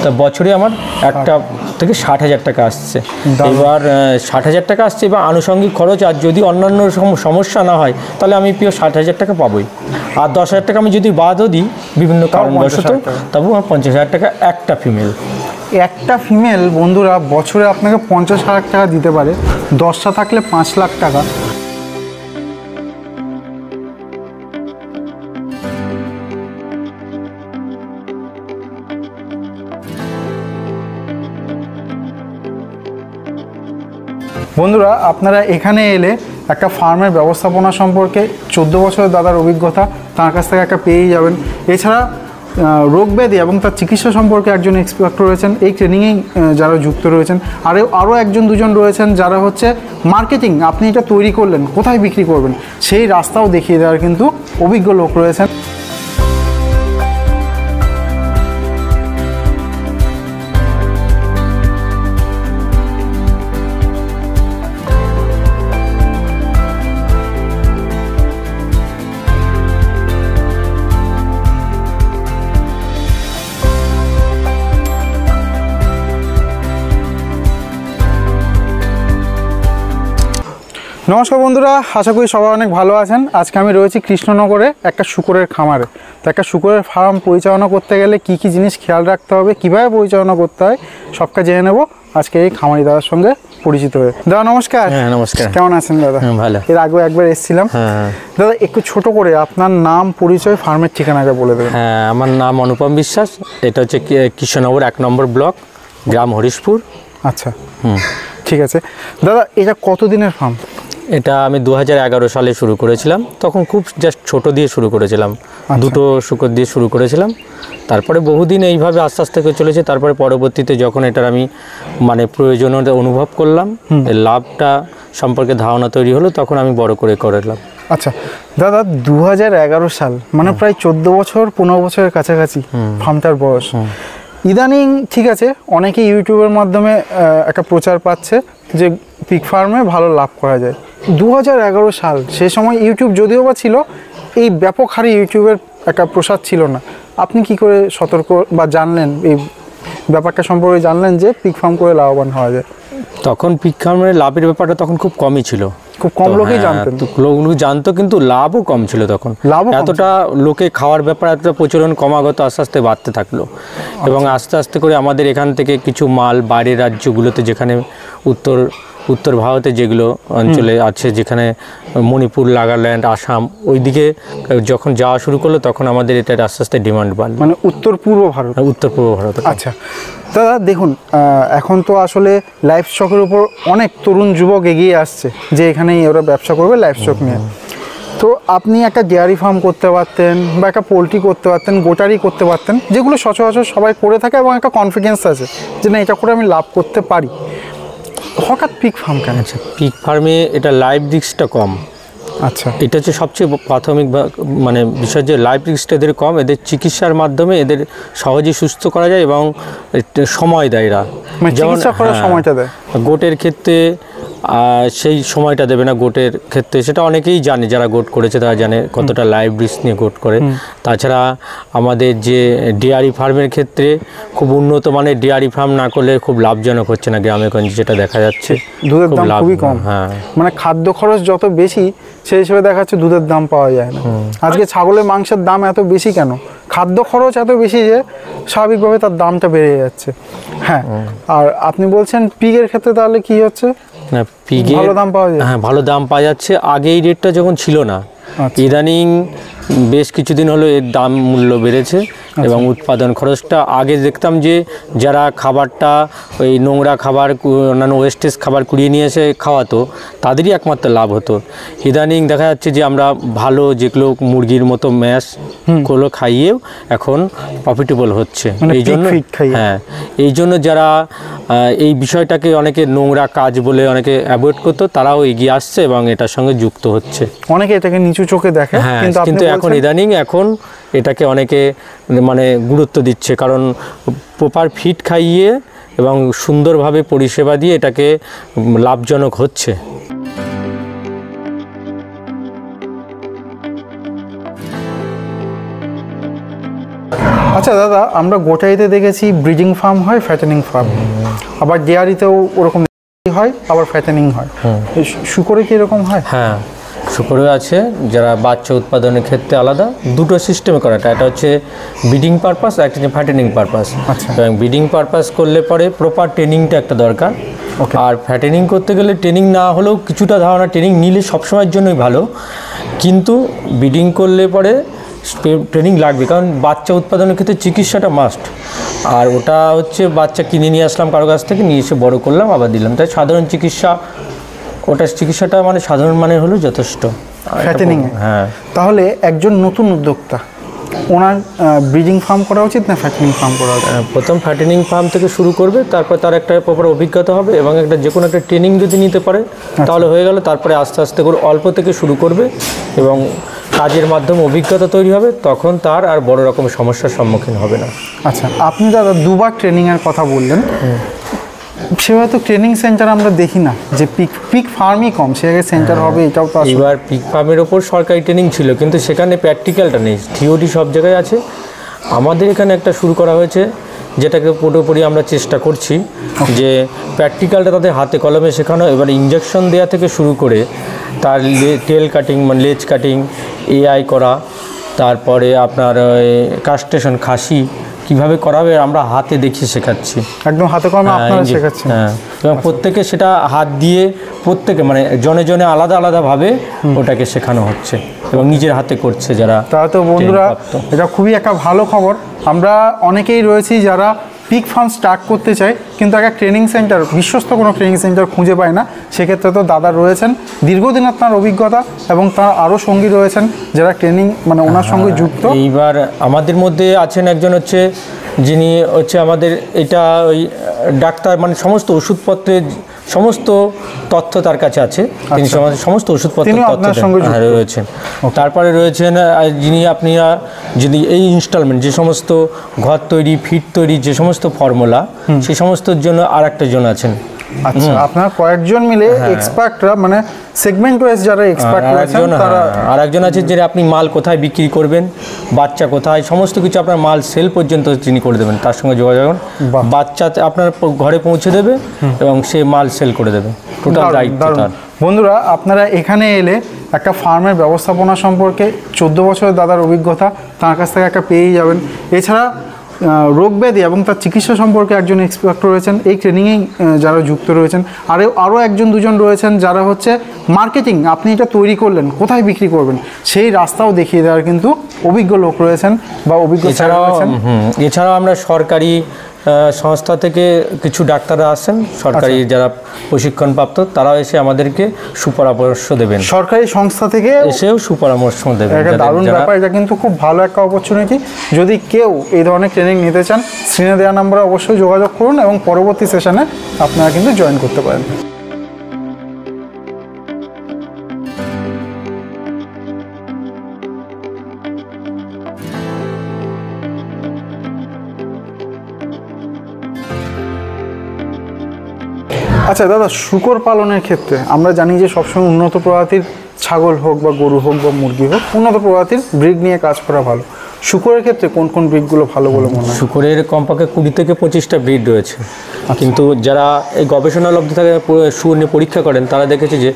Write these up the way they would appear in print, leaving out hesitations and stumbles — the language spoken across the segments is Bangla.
তা বছরে আমার একটা থেকে 60,000 টাকা আসছে। এবার 60,000 টাকা আসছে, এবার আনুষঙ্গিক খরচ আর যদি অন্যান্য সমস্যা না হয় তাহলে আমি প্রিয় 60,000 টাকা পাবোই। আর 10,000 টাকা আমি যদি বাদও দিই বিভিন্ন কারণবশত, তবু আমার 50,000 টাকা একটা ফিমেল বন্ধুরা বছরে আপনাকে 50,000 টাকা দিতে পারে, 10টা থাকলে 5 লাখ টাকা। বন্ধুরা আপনারা এখানে এলে একটা ফার্মের ব্যবস্থাপনা সম্পর্কে 14 বছরের দাদার অভিজ্ঞতা তার কাছ থেকে একটা পেয়েই যাবেন। এছাড়া রোগব্যাধি এবং তার চিকিৎসা সম্পর্কে একজন এক্সপার্ট রয়েছেন, এই ট্রেনিংয়েই যারা যুক্ত রয়েছেন। আরও একজন দুজন রয়েছেন যারা হচ্ছে মার্কেটিং, আপনি এটা তৈরি করলেন কোথায় বিক্রি করবেন সেই রাস্তাও দেখিয়ে দেওয়ার কিন্তু অভিজ্ঞ লোক রয়েছেন। নমস্কার বন্ধুরা, আশা করি সবাই অনেক ভালো আছেন। আজকে আমি রয়েছি কৃষ্ণনগরে একটা শূকরের খামারে। তো একটা শূকরের ফার্ম পরিচালনা করতে গেলে কি কি জিনিস খেয়াল রাখতে হবে, কিভাবে পরিচালনা করতে হয় সবটা জেনে নেব আজকে এই খামারি দাদার সঙ্গে পরিচিত হয়ে। দাদা নমস্কার। হ্যাঁ নমস্কার। কেমন আছেন দাদা? ভালো। এর আগেও একবার এসেছিলাম। দাদা একটু ছোট করে আপনার নাম, পরিচয়, ফার্মের ঠিকানাটা বলে দেবেন। হ্যাঁ, আমার নাম অনুপম বিশ্বাস। এটা হচ্ছে কৃষ্ণনগর 1 নম্বর ব্লক, গ্রাম হরিশপুর। আচ্ছা ঠিক আছে দাদা, এটা কতদিনের ফার্ম? এটা আমি 2011 সালে শুরু করেছিলাম, তখন খুব জাস্ট ছোট দিয়ে শুরু করেছিলাম, 2টো শূকর দিয়ে শুরু করেছিলাম। তারপরে বহুদিন এইভাবে আস্তে আস্তে করে চলেছে। তারপরে পরবর্তীতে যখন এটার আমি প্রয়োজনীয়তা অনুভব করলাম, এর লাভটা সম্পর্কে ধারণা তৈরি হলো, তখন আমি বড় করে করলাম। আচ্ছা দাদা, 2011 সাল মানে প্রায় 14 বছর 15 বছরের কাছাকাছি ফার্মটার বয়স। ইদানিং ঠিক আছে, অনেকে ইউটিউবের মাধ্যমে একটা প্রচার পাচ্ছে যে পিগ ফার্মে ভালো লাভ করা যায়। 2011 সাল, সে সময় ইউটিউব যদিও বা ছিল, এই ব্যাপক হারে ইউটিউবের একটা প্রসার ছিল না। আপনি কি করে সতর্ক বা জানলেন এই ব্যাপারটা সম্পর্কে, জানলেন যে পিগ ফার্ম করে লাভবান হওয়া যায়? তখন পিগ ফার্মের লাভের ব্যাপারটা তখন খুব কমই ছিল, খুব কম লোকেই জানতেন। লোক জানতো কিন্তু লাভও কম ছিল তখন। এতটা লোকে খাওয়ার ব্যাপার এতটা প্রচলন ক্রমাগত আস্তে আস্তে বাড়তে থাকলো। এবং আস্তে আস্তে করে আমাদের এখান থেকে কিছু মাল বাইরের রাজ্যগুলোতে, যেখানে উত্তর ভারতে যেগুলো অঞ্চলে আছে, যেখানে মণিপুর, নাগাল্যান্ড, আসাম, ওইদিকে যখন যাওয়া শুরু করলো তখন আমাদের এটার আস্তে আস্তে ডিমান্ড বাড়লো। মানে উত্তর পূর্ব ভারত। আচ্ছা দাদা দেখুন, এখন তো আসলে লাইফ স্টকের উপর অনেক তরুণ যুবক এগিয়ে আসছে যে এখানেই ওরা ব্যবসা করবে লাইফ স্টক নিয়ে। তো আপনি একটা ডেয়ারি ফার্ম করতে পারতেন বা একটা পোলট্রি করতে পারতেন, গোটারি করতে পারতেন, যেগুলো সচরাচর সবাই করে থাকে এবং একটা কনফিডেন্স আছে যে না এটা করে আমি লাভ করতে পারি। হঠাৎ পিগ ফার্ম কেন? আচ্ছা, পিগ ফার্মে এটা লাইভ রিস্কটা কম। আচ্ছা, এটা হচ্ছে সবচেয়ে প্রাথমিক বিষয়, যে লাইভ রিস্কটা এদের কম। এদের চিকিৎসার মাধ্যমে এদের সহজেই সুস্থ করা যায় এবং সময় দেয় এরা, যেমন সময়টা দেয়। গোটের ক্ষেত্রে সেই সময়টা দেবে না। গোটের ক্ষেত্রে সেটা অনেকেই জানে, যারা গোট করেছে তারা জানে কতটা লাইভ রিস্ক নিয়ে গোট করে। তাছাড়া আমাদের যে ডেয়ারি ফার্মের ক্ষেত্রে খুব উন্নত মানের ডেয়ারি ফার্ম না করলে খুব লাভজনক হচ্ছে না গ্রামে গঞ্জে, যেটা দেখা যাচ্ছে দুধের দাম খুবই কম। হ্যাঁ, মানে খাদ্য খরচ যত বেশি সেই হিসেবে দেখা যাচ্ছে দুধের দাম পাওয়া যায় না। আজকে ছাগলের মাংসের দাম এত বেশি কেন? খাদ্য খরচ এত বেশি যে স্বাভাবিকভাবে তার দামটা বেড়ে যাচ্ছে। হ্যাঁ, আর আপনি বলছেন পিগের ক্ষেত্রে তাহলে কি হচ্ছে? না, পিগের ভালো দাম পাওয়া যায়। হ্যাঁ, ভালো দাম পাওয়া যাচ্ছে। আগে এই রেটটা যখন ছিল না, ইদানিং বেশ কিছুদিন হলো এর দাম মূল্য বেড়েছে এবং উৎপাদন খরচটা, আগে দেখতাম যে যারা খাবারটা ওই নোংরা খাবার, অন্যান্য ওয়েস্টেজ খাবার কুড়িয়ে নিয়ে এসে খাওয়াতো, তাদেরই একমাত্র লাভ হতো। ইদানিং দেখা যাচ্ছে যে আমরা ভালো যেগুলো মুরগির মতো ম্যাশগুলো খাইয়েও এখন প্রফিটেবল হচ্ছে। এই জন্য এই জন্য যারা এই বিষয়টাকে অনেকে নোংরা কাজ বলে অনেকে অ্যাভয়েড করতো, তারাও এগিয়ে আসছে এবং এটার সঙ্গে যুক্ত হচ্ছে। অনেকে এটাকে নিচু চোখে দেখে, কিন্তু এখন ইদানিং এটাকে অনেকে গুরুত্ব দিচ্ছে, কারণ প্রপার ফিড খাইয়ে এবং সুন্দরভাবে পরিষেবা দিয়ে এটাকে লাভজনক হচ্ছে। আচ্ছা আচ্ছা দাদা, আমরা গোটাইতে দেখেছি ব্রিডিং ফার্ম হয়, ফ্যাটেনিং ফার্ম, আবার ডেয়ারিতেও ওরকম হয়, আবার ফ্যাটেনিং হয়। শুকরে কি এরকম হয়? হ্যাঁ, শুকরেও আছে, যারা বাচ্চা উৎপাদনের ক্ষেত্রে আলাদা দুটো সিস্টেমে করা। এটা হচ্ছে ব্রিডিং পারপাস, একটা হচ্ছে ফ্যাটেনিং পারপাস। এবং ব্রিডিং পারপাস করলে পরে প্রপার ট্রেনিংটা একটা দরকার। আর ফ্যাটেনিং করতে গেলে ট্রেনিং না হলেও কিছুটা ধারণা ট্রেনিং নিলে সবসময়ের জন্যই ভালো, কিন্তু ব্রিডিং করলে পরে ট্রেনিং লাগবে, কারণ বাচ্চা উৎপাদনের ক্ষেত্রে চিকিৎসাটা মাস্ট। আর ওটা হচ্ছে বাচ্চা কিনে নিয়ে আসলাম কারো কাছ থেকে, নিয়ে এসে বড় করলাম, আবার দিলাম, তাই সাধারণ চিকিৎসা, ওটা চিকিৎসাটা মানে সাধারণ মানের হলেও যথেষ্ট। ফ্যাটেনিং, হ্যাঁ। তাহলে একজন নতুন উদ্যোক্তা, ওনার ব্রিডিং ফার্ম করা উচিত না ফ্যাটেনিং ফার্ম করা উচিত? প্রথম ফ্যাটেনিং ফার্ম থেকে শুরু করবে, তারপর তার একটা প্রপার অভিজ্ঞতা হবে এবং একটা যে কোনো একটা ট্রেনিং যদি নিতে পারে তাহলে হয়ে গেল। তারপরে আস্তে আস্তে করে অল্প থেকে শুরু করবে এবং কাজের মাধ্যমে অভিজ্ঞতা তৈরি হবে, তখন তার আর বড় রকম সমস্যার সম্মুখীন হবে না। আচ্ছা, আপনি দাদা দুবার ট্রেনিংয়ের কথা বললেন, সেভাবে তো ট্রেনিং সেন্টার আমরা দেখি না, যে পিক ফার্মই কম, সেখানে সেন্টার হবে এটাও তো। এবার পিক ফার্মের ওপর সরকারি ট্রেনিং ছিল, কিন্তু সেখানে প্র্যাকটিক্যালটা নেই, থিওরি সব জায়গায় আছে। আমাদের এখানে একটা শুরু করা হয়েছে, যেটাকে পুরোপুরি আমরা চেষ্টা করছি যে প্র্যাকটিক্যালটা তাদের হাতে কলমে শেখানো। এবার ইঞ্জেকশন দেওয়া থেকে শুরু করে তার টেল কাটিং মানে লেজ কাটিং, এআই করা, তারপরে আপনার কাস্ট্রেশন খাসি কীভাবে করা হবে আমরা হাতে দেখিয়ে শেখাচ্ছি, একদম হাতে কলমে আপনারা শেখাচ্ছেন। হ্যাঁ, এবং প্রত্যেকে সেটা হাত দিয়ে প্রত্যেকে মানে জনে জনে আলাদা আলাদাভাবে ওটাকে শেখানো হচ্ছে এবং নিজের হাতে করছে যারা। তা তো বন্ধুরা, এটা খুবই একটা ভালো খবর। আমরা অনেকেই রয়েছি যারা পিক ফার্ম স্টার্ট করতে চায়, কিন্তু একটা ট্রেনিং সেন্টার, বিশ্বস্ত কোনো ট্রেনিং সেন্টার খুঁজে পায় না। সেক্ষেত্রে তো দাদা রয়েছেন, দীর্ঘদিন আপনার অভিজ্ঞতা, এবং তার আরও সঙ্গী রয়েছেন যারা ট্রেনিং মানে ওনার সঙ্গে যুক্ত। এইবার আমাদের মধ্যে আছেন একজন হচ্ছে, যিনি হচ্ছে আমাদের এটা ওই ডাক্তার, মানে সমস্ত ওষুধপত্রের সমস্ত তথ্য তার কাছে আছে, তিনি সমস্ত ওষুধপত্রের তথ্য রয়েছেন। তারপরে রয়েছেন যিনি আপনারা যদি এই ইনস্টলমেন্ট যে সমস্ত ঘর তৈরি, ফিট তৈরি, যে সমস্ত ফর্মুলা, সেই সমস্তর জন্য আর একটা জন আছেন। আচ্ছা, আপনারা কয়েকজন মিলে এক্সপার্টরা, মানে সেগমেন্ট ওয়াইজ যারা এক্সপার্ট রয়েছেন তারা। আর একজন আছে যে আপনি মাল কোথায় বিক্রি করবেন, বাচ্চা কোথায়, সমস্ত কিছু আপনার মাল সেল পর্যন্ত তিনি করে দেবেন, তার সঙ্গে যোগাযোগ করুন, বাচ্চা আপনার ঘরে পৌঁছে দেবে এবং সে মাল সেল করে দেবে, টোটাল দায়িত্ব তার। বন্ধুরা, আপনারা এখানে এলে একটা ফার্মের ব্যবস্থাপনা সম্পর্কে 14 বছরের দাদার অভিজ্ঞতা তার কাছ থেকে একটা পেয়েই যাবেন। এছাড়া রোগব্যাধি এবং তার চিকিৎসা সম্পর্কে একজন এক্সপার্ট রয়েছেন, এই ট্রেনিংয়েই যারা যুক্ত রয়েছেন। আরও একজন দুজন রয়েছেন যারা হচ্ছে মার্কেটিং, আপনি এটা তৈরি করলেন কোথায় বিক্রি করবেন সেই রাস্তাও দেখিয়ে দেওয়ার কিন্তু অভিজ্ঞ লোক রয়েছেন বা অভিজ্ঞ ছাড়া রয়েছেন। এছাড়াও আমরা সরকারি সংস্থা থেকে কিছু ডাক্তাররা আসেন, সরকারি যারা প্রশিক্ষণপ্রাপ্ত, তারাও এসে আমাদেরকে সুপরামর্শ দেবেন। সরকারি সংস্থা থেকে এসেও সুপরামর্শ দেবেন, একটা দারুণ ব্যাপার। এটা কিন্তু খুব ভালো একটা অপরচুনিটি। যদি কেউ এই ধরনের ট্রেনিং নিতে চান, স্ক্রিনে দেওয়া নাম্বারে অবশ্যই যোগাযোগ করুন এবং পরবর্তী সেশনে আপনারা কিন্তু জয়েন করতে পারেন। আচ্ছা দাদা, শূকর পালনের ক্ষেত্রে আমরা জানি যে সবসময় উন্নত প্রজাতির ছাগল হোক বা গরু হোক বা মুরগি হোক, উন্নত প্রজাতির ব্রিড নিয়ে কাজ করা ভালো। শূকরের ক্ষেত্রে কোন কোন ব্রিডগুলো ভালো বলে মনে হয়? শূকরের কমপক্ষে 20 থেকে 25টা ব্রিড রয়েছে, কিন্তু যারা এই গবেষণা লব্ধ থেকে শুয়োর নিয়ে পরীক্ষা করেন তারা দেখেছে যে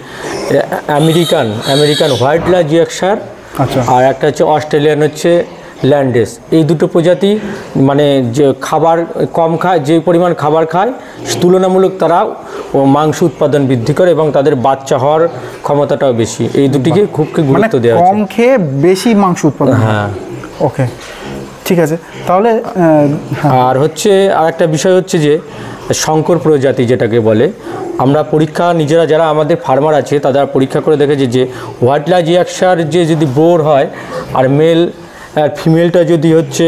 আমেরিকান হোয়াইট ল্যান্ড ইয়র্কশায়ার, আচ্ছা, আর একটা হচ্ছে অস্ট্রেলিয়ান হচ্ছে ল্যান্ডেস, এই দুটো প্রজাতি মানে যে খাবার কম খায়, যে পরিমাণ খাবার খায় তুলনামূলক তারা মাংস উৎপাদন বৃদ্ধি করে এবং তাদের বাচ্চা হওয়ার ক্ষমতাটাও বেশি। এই দুটিকে খুব গুরুত্ব দেওয়া হয়, কম খেয়ে বেশি মাংস উৎপাদন। হ্যাঁ, ওকে, ঠিক আছে। তাহলে আর হচ্ছে আর একটা বিষয় হচ্ছে যে শঙ্কর প্রজাতি যেটাকে বলে, আমরা পরীক্ষা নিজেরা যারা আমাদের ফার্মার আছে তারা পরীক্ষা করে দেখেছে যে হোয়াইট ল্যান্ড ইয়র্কশায়ার যে যদি বোর হয় আর মেল আর ফিমেলটা যদি হচ্ছে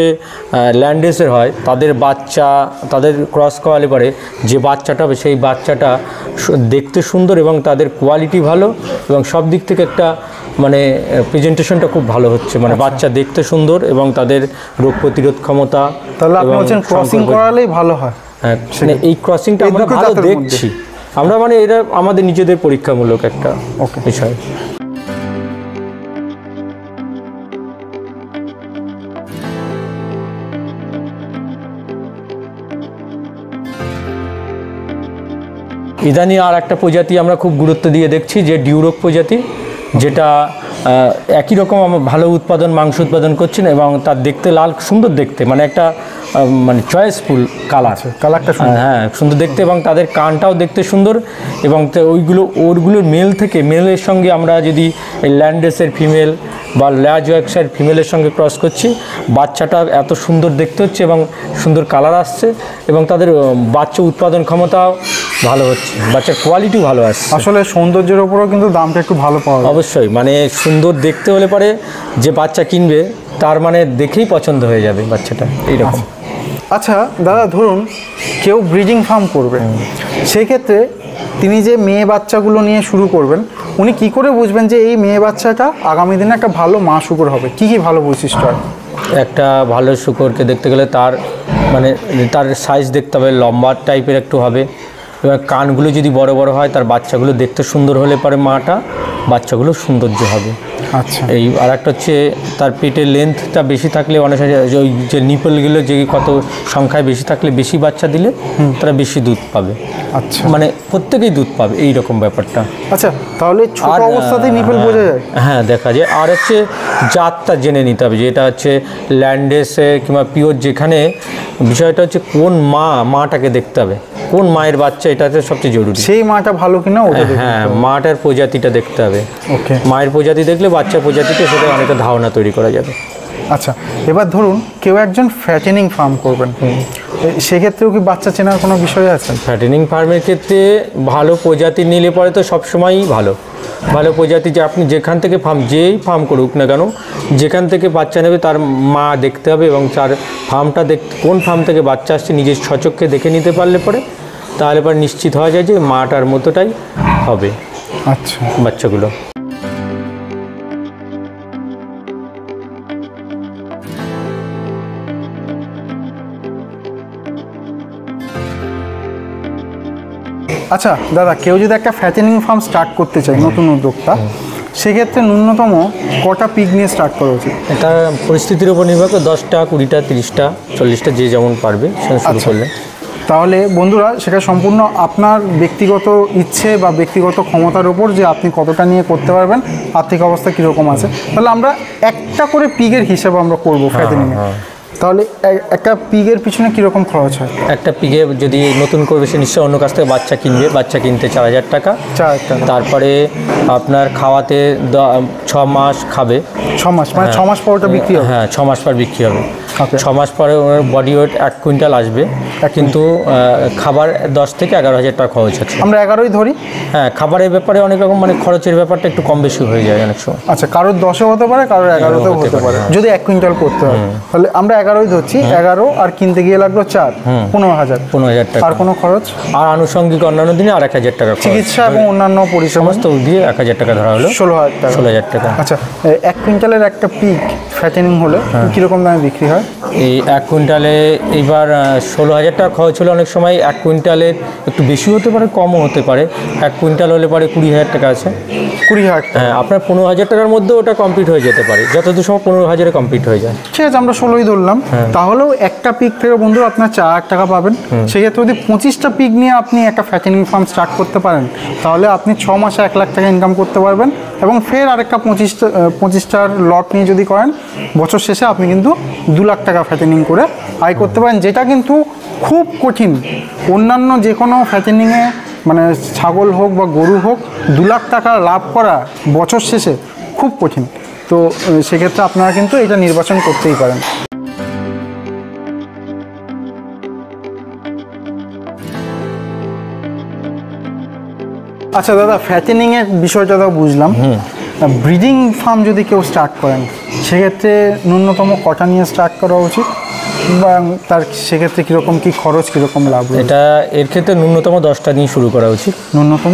ল্যান্ডেসের হয়, তাদের বাচ্চা তাদের ক্রস করালে পরে যে বাচ্চাটা হবে সেই বাচ্চাটা দেখতে সুন্দর এবং তাদের কোয়ালিটি ভালো এবং সব দিক থেকে একটা মানে প্রেজেন্টেশনটা খুব ভালো হচ্ছে, মানে বাচ্চা দেখতে সুন্দর এবং তাদের রোগ প্রতিরোধ ক্ষমতা। তাহলে আপনি বলছেন ক্রসিং করালেই ভালো হয়? হ্যাঁ, এই ক্রসিংটা আমরা ভালো দেখছি, আমরা মানে এটা আমাদের নিজেদের পরীক্ষামূলক একটা বিষয়। ইদানি আর একটা প্রজাতি আমরা খুব গুরুত্ব দিয়ে দেখছি যে ডিউরোক প্রজাতি, যেটা একই রকম ভালো উৎপাদন, মাংস উৎপাদন করছেন এবং তার দেখতে লাল, সুন্দর দেখতে, মানে একটা মানে চয়েসফুল কালারটা হ্যাঁ সুন্দর দেখতে, এবং তাদের কানটাও দেখতে সুন্দর, এবং ওরগুলোর মেলের সঙ্গে আমরা যদি এই ল্যান্ডেসের ফিমেল বা ল্যাজওয়াক্সের ফিমেলের সঙ্গে ক্রস করছি, বাচ্চাটা এত সুন্দর দেখতে হচ্ছে এবং সুন্দর কালার আসছে, এবং তাদের বাচ্চা উৎপাদন ক্ষমতাও ভালো হচ্ছে, বাচ্চার কোয়ালিটিও ভালো আসছে। আসলে সৌন্দর্যের ওপরও কিন্তু দামটা একটু ভালো পাওয়া যায়। অবশ্যই, মানে সুন্দর দেখতে হলে পরে যে বাচ্চা কিনবে তার মানে দেখেই পছন্দ হয়ে যাবে বাচ্চাটা, এইরকম। আচ্ছা দাদা, ধরুন কেউ ব্রিডিং ফার্ম করবে, সেক্ষেত্রে তিনি যে মেয়ে বাচ্চাগুলো নিয়ে শুরু করবেন, উনি কি করে বুঝবেন যে এই মেয়ে বাচ্চাটা আগামী দিনে একটা ভালো মা শূকর হবে? কি কি ভালো বৈশিষ্ট্য হয়? একটা ভালো শূকরকে দেখতে গেলে তার মানে তার সাইজ দেখতে হবে, লম্বা টাইপের একটু হবে, এবার কানগুলো যদি বড় বড় হয়, তার বাচ্চাগুলো দেখতে সুন্দর হলে পরে বাচ্চাগুলো সৌন্দর্য হবে। আচ্ছা, এই আর একটা হচ্ছে তার পেটের লেন্থটা বেশি থাকলে, অনেক ওই যে নিপলগুলো যে কত সংখ্যায় বেশি থাকলে, বেশি বাচ্চা দিলে তারা বেশি দুধ পাবে। আচ্ছা, মানে প্রত্যেকেই দুধ পাবে, এই রকম ব্যাপারটা। আচ্ছা, তাহলে ছোট অবস্থাতেই নিপল বোঝা যায়? হ্যাঁ, দেখা যায়। আর হচ্ছে জাতটা জেনে নিতে হবে, যেটা হচ্ছে ল্যান্ডেসে কিংবা পিওর, যেখানে বিষয়টা হচ্ছে কোন মাটাকে দেখতে হবে, কোন মায়ের বাচ্চা, এটাতে সবচেয়ে জরুরি। সেই মাটা ভালো কিনা ওটা দেখতে হবে। হ্যাঁ, মাটার প্রজাতিটা দেখতে হবে। ওকে, মায়ের প্রজাতি দেখলে বাচ্চার প্রজাতিতে সেটা অনেকটা ধারণা তৈরি করা যাবে। আচ্ছা, এবার ধরুন কেউ একজন ফ্যাটেনিং ফার্ম করবেন, সেক্ষেত্রেও কি বাচ্চা চেনার কোনো বিষয় আছে? ফ্যাটেনিং ফার্মের ক্ষেত্রে ভালো প্রজাতি নিলে পরে তো সবসময়ই ভালো প্রজাতি, যে আপনি যেখান থেকে যেই ফার্ম করুক না কেন, যেখান থেকে বাচ্চা নেবে তার মা দেখতে হবে, এবং তার ফার্মটা কোন ফার্ম থেকে বাচ্চা আসছে নিজের সচক্ষে দেখে নিতে পারলে পরে, তাহলে পরে নিশ্চিত হওয়া যায় যে মাটার মতোটাই হবে আচ্ছা বাচ্চাগুলো। আচ্ছা দাদা, কেউ যদি একটা ফ্যাটেনিং ফার্ম স্টার্ট করতে চায়, নতুন উদ্যোক্তা, সেক্ষেত্রে ন্যূনতম কটা পিগ নিয়ে স্টার্ট করা উচিত? এটা পরিস্থিতির উপর নির্ভর করে, 10টা, 20টা, 30টা, 40টা, যে যেমন পারবে সেটা শুরু করলে। তাহলে বন্ধুরা, সেটা সম্পূর্ণ আপনার ব্যক্তিগত ইচ্ছে বা ব্যক্তিগত ক্ষমতার উপর, যে আপনি কতটা নিয়ে করতে পারবেন, আর্থিক অবস্থা কীরকম আছে। তাহলে আমরা একটা করে পিগের হিসাব আমরা করবো ফ্যাটেনিংয়ে। তাহলে একটা পিগের পিছনে কীরকম খরচ হয়? একটা পিগে যদি নতুন করবে, সে নিশ্চয়ই অন্য কাছ থেকে বাচ্চা কিনবে, বাচ্চা কিনতে 4000 টাকা। তারপরে আপনার খাওয়াতে 6 মাস খাবে। 6 মাস মানে 6 মাস পর ওটা বিক্রি হবে? হ্যাঁ, 6 মাস পর বিক্রি হবে। 6 মাস পরে ওনার বডি ওয়েট 1 কুইন্টাল আসবে, কিন্তু খাবার 10 থেকে 11,000 টাকা খরচ আছে। আমরা 11ই ধরি। হ্যাঁ, খাবারের ব্যাপারে অনেক রকম, মানে খরচের ব্যাপারটা একটু কম বেশি হয়ে যায় অনেক সময়। আচ্ছা, কারোর 10-এ হতে পারে, কারোর 11তেও হতে পারে, যদি 1 কুইন্টাল করতে হয়। তাহলে আমরা 11ই ধরছি, 11 আর কিনতে গিয়ে লাগলো 4, 15,000 টাকা। আর কোনো খরচ? আর আনুষঙ্গিক অন্যান্য দিনে 1000 টাকা, চিকিৎসা এবং অন্যান্য পরিষেবা সমস্ত দিয়ে 1000 টাকা ধরা হলো, 16,000 টাকা। আচ্ছা, 1 কুইন্টালের একটা পিগ ফ্যাটেনিং হলে কীরকম দামে বিক্রি হয়? এই 1 কুইন্টালে এবার 16,000 টাকা খরচ হলে অনেক সময় 1 কুইন্টালের একটু বেশি হতে পারে, কমও হতে পারে। 1 কুইন্টাল হলে পরে 20,000 টাকা আছে। 20,000? হ্যাঁ, আপনার 15,000 টাকার মধ্যে ওটা কমপ্লিট হয়ে যেতে পারে, যতদূর সময় 15,000-এ কমপ্লিট হয়ে যায়। ঠিক আছে, আমরা 16ই ধরলাম। তাহলেও একটা পিগ থেকে বন্ধুরা আপনার 4,000 টাকা পাবেন। সেক্ষেত্রে যদি 25টা পিগ নিয়ে আপনি একটা ফ্যাটেনিং ফার্ম স্টার্ট করতে পারেন, তাহলে আপনি 6 মাসে 1 লাখ টাকা ইনকাম করতে পারবেন, এবং ফের আরেকটা 25টার লট নিয়ে যদি করেন, বছর শেষে আপনি কিন্তু 2 লাখ টাকা ফ্যাটেনিং করে আয় করতে পারেন, যেটা কিন্তু খুব কঠিন। অন্যান্য যে কোনো ফ্যাটেনিংয়ে, মানে ছাগল হোক বা গরু হোক, 2 লাখ টাকা লাভ করা বছর শেষে খুব কঠিন। তো সেক্ষেত্রে আপনারা কিন্তু এটা নির্বাচন করতেই পারেন। আচ্ছা দাদা, ফ্যাটেনিংয়ের বিষয়টা তো বুঝলাম। ব্রিডিং ফার্ম যদি কেউ স্টার্ট করেন, সেক্ষেত্রে ন্যূনতম কটা নিয়ে স্টার্ট করা উচিত, বা তার সেক্ষেত্রে কীরকম কী খরচ, কীরকম লাভ? এটা এর ক্ষেত্রে ন্যূনতম 10টা নিয়ে শুরু করা উচিত। ন্যূনতম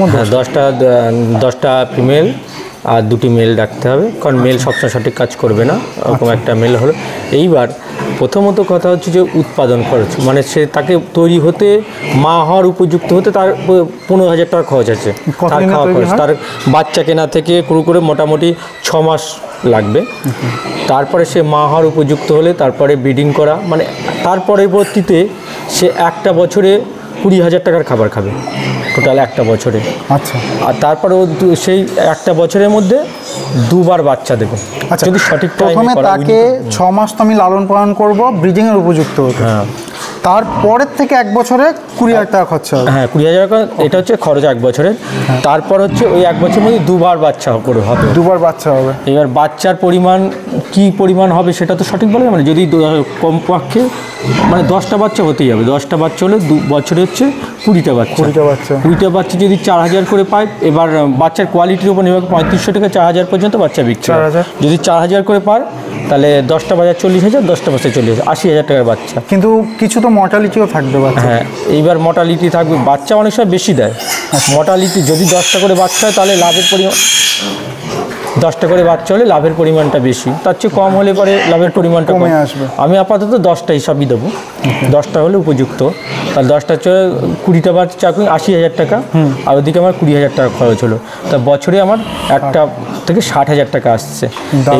10টা ফিমেল আর 2টি মেল রাখতে হবে, কারণ মেল সবসময় সঠিক কাজ করবে না, ওরকম একটা মেল হলো। এইবার প্রথমত কথা হচ্ছে যে উৎপাদন খরচ, মানে সে তাকে তৈরি হতে, মা হওয়ার উপযুক্ত হতে তার 15,000 টাকা খরচ আছে। তার খাওয়া খরচ, তার বাচ্চা কেনা থেকে শুরু করে মোটামুটি 6 মাস লাগবে। তারপরে সে মা হওয়ার উপযুক্ত হলে তারপরে ব্রিডিং করা, মানে তার পরবর্তীতে সে একটা বছরে 20,000 টাকার খাবার খাবে। টোটাল একটা বছরে। আচ্ছা। আর তারপরে ও সেই একটা বছরের মধ্যে দুবার বাচ্চা দেবে। আচ্ছা, যদি সঠিক প্রথমে তাকে 6 মাস তো আমি লালন পালন করবো ব্রিডিংয়ের উপযুক্ত হতে। হ্যাঁ, তারপরের থেকে 1 বছরে 20,000 টাকা খরচা হবে। হ্যাঁ 20,000 টাকা, এটা হচ্ছে খরচ 1 বছরের। তারপর হচ্ছে ওই 1 বছরের মধ্যে দুবার বাচ্চা করে হবে, দুবার বাচ্চা হবে। এবার বাচ্চার পরিমাণ কি পরিমাণ হবে সেটা তো সঠিক বলে, মানে যদি কমপক্ষে মানে 10টা বাচ্চা হতেই হবে। 10টা বাচ্চা হলে 2 বছরে হচ্ছে 20টা বাচ্চা। 20টা বাচ্চা যদি 4,000 করে পায়, এবার বাচ্চার কোয়ালিটির উপর নির্ভর করে 3500 থেকে 4,000 পর্যন্ত বাচ্চা বিক্রি হয়। যদি 4,000 করে পায় তাহলে 10টা বাজার 40,000, 10টা বাচ্চা 40,000, 80,000 টাকার বাচ্চা। কিন্তু কিছু তো মর্টালিটিও থাকবে বাচ্চা। হ্যাঁ, এইবার মর্টালিটি থাকবে, বাচ্চা অনেক সময় বেশি দেয়। মর্টালিটি যদি 10টা করে বাচ্চা হয় তাহলে লাভের পরিমাণ, 10টা করে বাচ্চা হলে লাভের পরিমাণটা বেশি, তার চেয়ে কম হলে পরে লাভের পরিমাণটা কমে আসবে। আমি আপাতত 10টা হিসাবই দেবো, 10টা হলে উপযুক্ত। তাহলে 10টা হচ্ছে 20টা বাচ্চা 80,000 টাকা, আর ওদিকে আমার 20,000 টাকা খরচ হলো। তা বছরে আমার একটা থেকে 60,000 টাকা আসছে।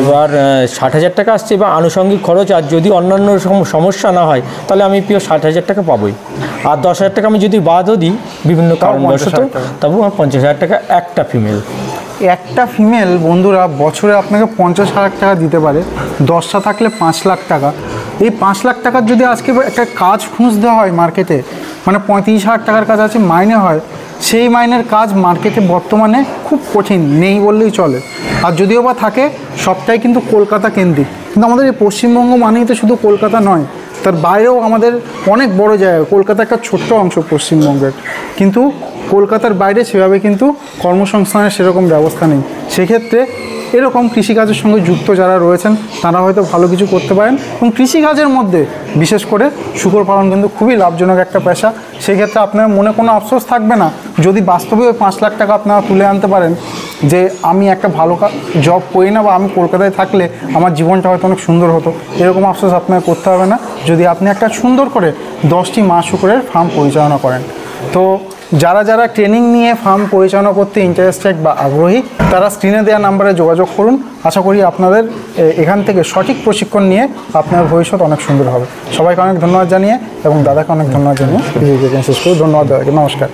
এবার 60,000 টাকা আসছে, এবার আনুষঙ্গিক খরচ আর যদি অন্যান্য সমস্যা না হয় তাহলে আমি প্রিয় 60,000 টাকা পাবোই। আর 10,000 টাকা আমি যদি বাদও দিই বিভিন্ন কারণবশত, তবু আমার 50,000 টাকা একটা ফিমেল। একটা ফিমেল বন্ধুরা বছরে আপনাকে 50,000 টাকা দিতে পারে, 10টা থাকলে 5 লাখ টাকা। এই 5 লাখ টাকার যদি আজকে একটা কাজ খুঁজতে হয় মার্কেটে, মানে 35,000 টাকার কাজ আছে মাইনে হয়, সেই মাইনের কাজ মার্কেটে বর্তমানে খুব কঠিন, নেই বললেই চলে। আর যদিও বা থাকে সবটাই কিন্তু কলকাতা কেন্দ্রিক। কিন্তু আমাদের এই পশ্চিমবঙ্গ মানেই তো শুধু কলকাতা নয়, তার বাইরেও আমাদের অনেক বড় জায়গা। কলকাতা একটা ছোট্ট অংশ পশ্চিমবঙ্গের, কিন্তু কলকাতার বাইরে সেভাবে কিন্তু কর্মসংস্থানের সেরকম ব্যবস্থা নেই। সেক্ষেত্রে এরকম কৃষিকাজের সঙ্গে যুক্ত যারা রয়েছেন তারা হয়তো ভালো কিছু করতে পারেন। এবং কৃষিকাজের মধ্যে বিশেষ করে শূকর পালন কিন্তু খুবই লাভজনক একটা পেশা। সেক্ষেত্রে আপনার মনে কোনো আফসোস থাকবে না যদি বাস্তবে ওই 5 লাখ টাকা আপনারা তুলে আনতে পারেন, যে আমি একটা ভালো জব করি না, বা আমি কলকাতায় থাকলে আমার জীবনটা হয়তো অনেক সুন্দর হতো, এরকম আফসোস আপনাকে করতে হবে না যদি আপনি একটা সুন্দর করে 10টি মা শূকরের ফার্ম পরিচালনা করেন। তো যারা যারা ট্রেনিং নিয়ে ফার্ম পরিচালনা করতে ইন্টারেস্টেড বা আগ্রহী, তারা স্ক্রিনে দেওয়া নাম্বারে যোগাযোগ করুন। আশা করি আপনাদের এখান থেকে সঠিক প্রশিক্ষণ নিয়ে আপনার ভবিষ্যৎ অনেক সুন্দর হবে। সবাইকে অনেক ধন্যবাদ জানিয়ে এবং দাদাকে অনেক ধন্যবাদ জানিয়ে শেষ করি। ধন্যবাদ দাদাকে। নমস্কার।